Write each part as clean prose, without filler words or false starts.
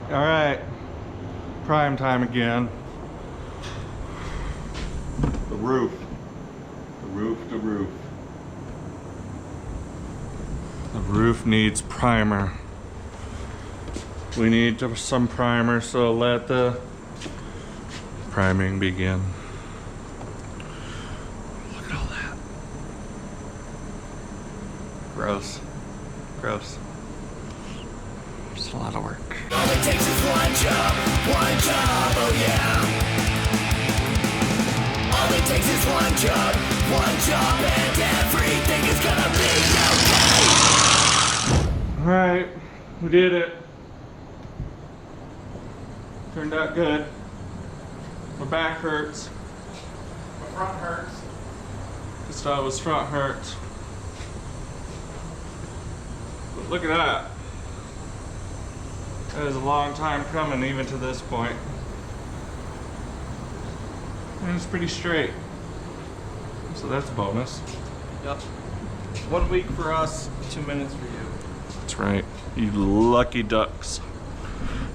All right, prime time again. The roof. The roof. The roof needs primer. We need some primer, so let the priming begin. Look at all that. Gross. Gross. It's a lot of work. All it takes is one job, oh yeah. All it takes is one job, and everything is gonna be okay. Alright, we did it. Turned out good. My back hurts. My front hurts. Gustavo's front hurts. But look at that. That is a long time coming, even to this point. And it's pretty straight. So that's a bonus. Yep. 1 week for us, 2 minutes for you. That's right. You lucky ducks.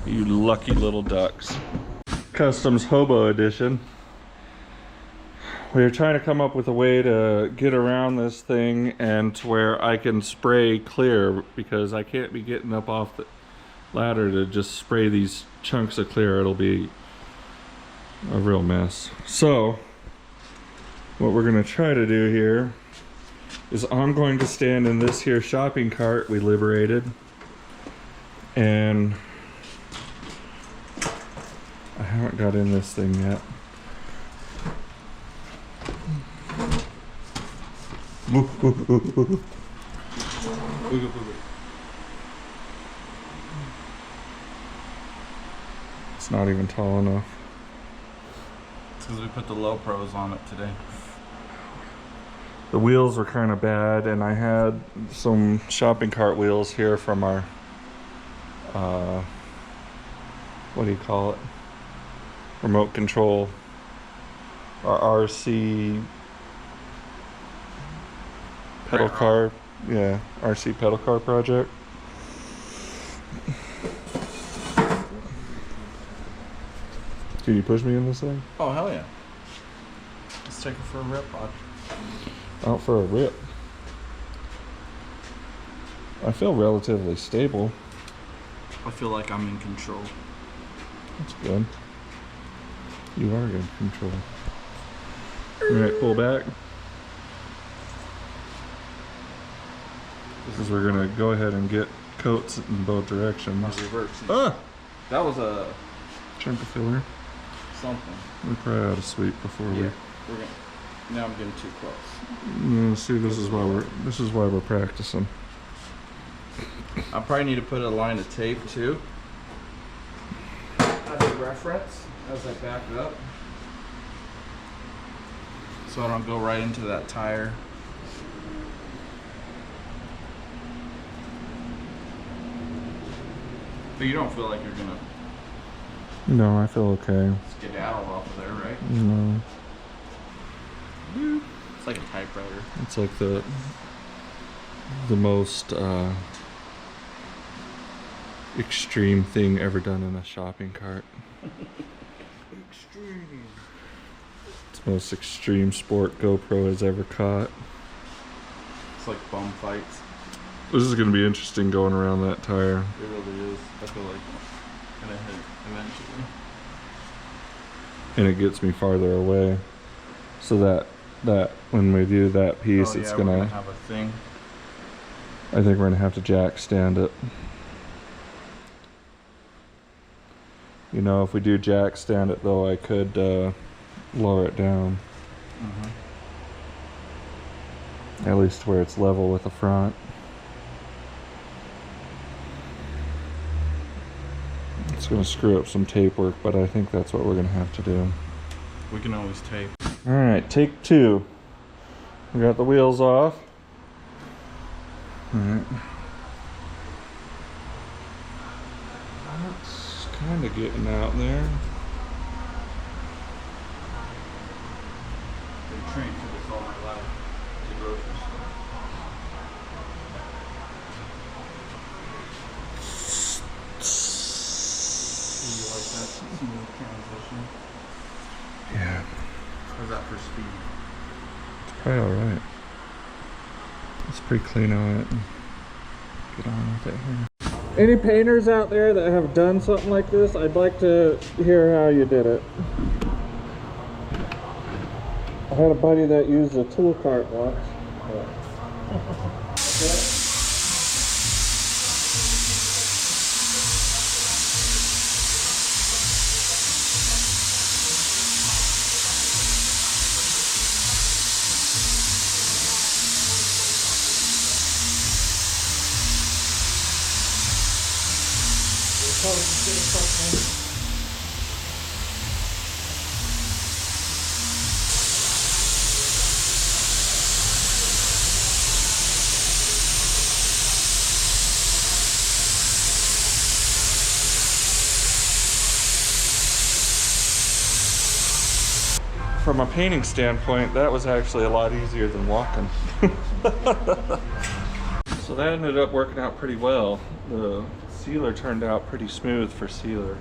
You lucky little ducks. Customs Hobo Edition. We are trying to come up with a way to get around this thing and to where I can spray clear, because I can't be getting up off the ladder to just spray these chunks of clear. It'll be a real mess. So what we're gonna try to do here is I'm going to stand in this here shopping cart we liberated, and I haven't got in this thing yet. It's not even tall enough. It's because we put the low pros on it today. The wheels were kind of bad, and I had some shopping cart wheels here from our, what do you call it? Remote control, our RC pedal car, yeah, RC pedal car project. Can you push me in this thing? Oh, hell yeah. Let's take it for a rip, bud. Out for a rip. I feel relatively stable. I feel like I'm in control. That's good. You are in control. Alright, pull back. Because we're gonna go ahead and get coats in both directions. Reverse. Ah! That was a Chunk of filler. something. We're probably out of sweep before We're gonna. Now I'm getting too close. we. See, this is why we're practicing. I probably need to put a line of tape too, as a reference as I back up, so I don't go right into that tire. But you don't feel like you're gonna No, I feel okay. skedaddle off of there, right? No, It's like a typewriter. it's like the most extreme thing ever done in a shopping cart. Extreme. It's the most extreme sport GoPro has ever caught. It's like bum fights. This is gonna be interesting going around that tire. It really is. I feel like I'm gonna hit eventually. And it gets me farther away, so that when we do that piece, it's we're gonna have a thing. I think we're gonna have to jack stand it. You know, if we do jack stand it though, I could lower it down. At least where it's level with the front. It's gonna screw up some tape work, but I think that's what we're gonna have to do. We can always tape. Alright, take two. We got the wheels off. Alright. That's kind of getting out there. Been trained for this all my life. The grocery store. you like that smooth transition? Yeah. How's that for speed? It's probably alright. It's pretty clean on it. Get on with it here. Any painters out there that have done something like this? I'd like to hear how you did it. I had a buddy that used a tool cart once. From a painting standpoint, that was actually a lot easier than walking. So that ended up working out pretty well. The sealer turned out pretty smooth for sealer,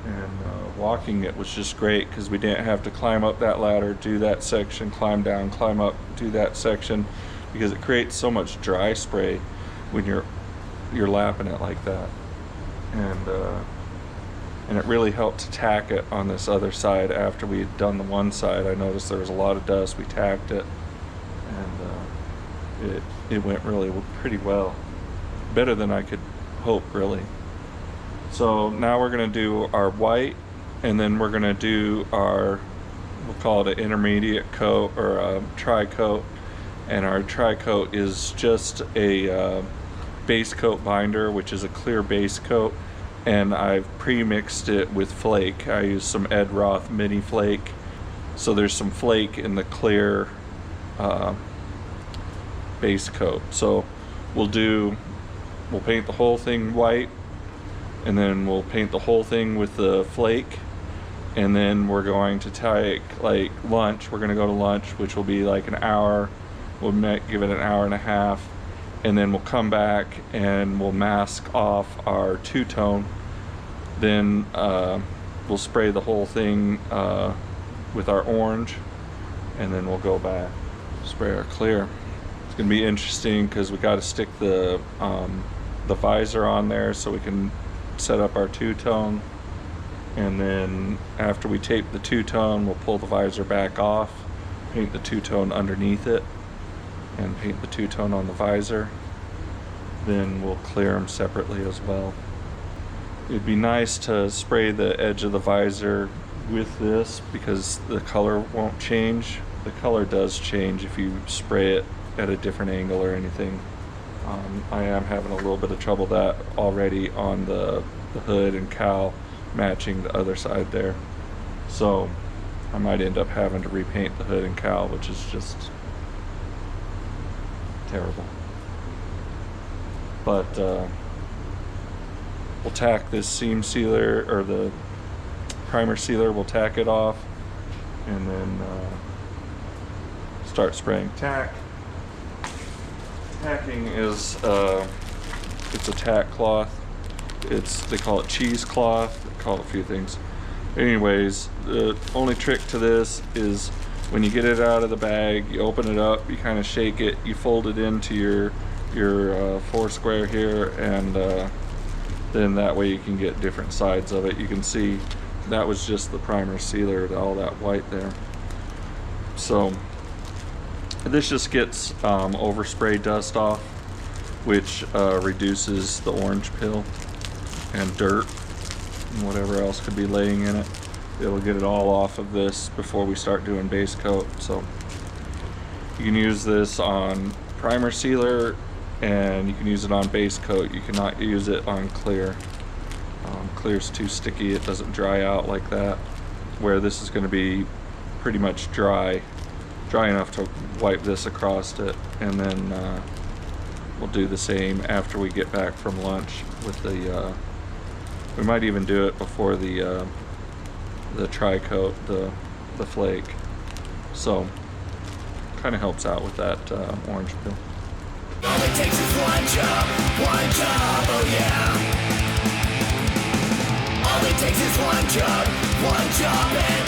and walking it was just great because we didn't have to climb up that ladder, do that section, climb down, climb up, do that section, because it creates so much dry spray when you're lapping it like that. And it really helped to tack it on this other side. After we had done the one side, I noticed there was a lot of dust. We tacked it, and it went really pretty well. Better than I could hope, really. So now we're gonna do our white, and then we're gonna do our, we'll call it an intermediate coat or a tri-coat. And our tri-coat is just a base coat binder, which is a clear base coat. And I've pre-mixed it with flake. I use some Ed Roth mini flake. So there's some flake in the clear base coat. So we'll paint the whole thing white, and then we'll paint the whole thing with the flake, and then we're going to take like lunch. We're gonna go to lunch, which will be like an hour. We'll give it an hour and a half, and then we'll come back and we'll mask off our two-tone. Then we'll spray the whole thing with our orange, and then we'll go back, spray our clear. It's gonna be interesting because we got to stick the visor on there so we can set up our two-tone, and then after we tape the two-tone, we'll pull the visor back off, paint the two-tone underneath it, and paint the two-tone on the visor. Then we'll clear them separately as well. It'd be nice to spray the edge of the visor with this because the color won't change. The color does change if you spray it at a different angle or anything. I am having a little bit of trouble that already on the hood and cowl matching the other side there. So I might end up having to repaint the hood and cowl, which is just terrible. But we'll tack this seam sealer, or the primer sealer, we'll tack it off, and then start spraying. Tacking is it's a tack cloth. They call it cheesecloth. They call it a few things. Anyways, the only trick to this is when you get it out of the bag, you open it up, you kind of shake it, you fold it into your four square here, and then that way you can get different sides of it. You can see that was just the primer sealer, all that white there. So this just gets overspray dust off, which reduces the orange peel and dirt and whatever else could be laying in it. It'll get it all off of this before we start doing base coat. So you can use this on primer sealer, and you can use it on base coat. You cannot use it on clear. Clear's too sticky, it doesn't dry out like that, where this is going to be pretty much dry enough to wipe this across it. And then we'll do the same after we get back from lunch with the we might even do it before the tri-coat, the flake. So kind of helps out with that orange peel. All it takes is one job, oh yeah. All it takes is one job and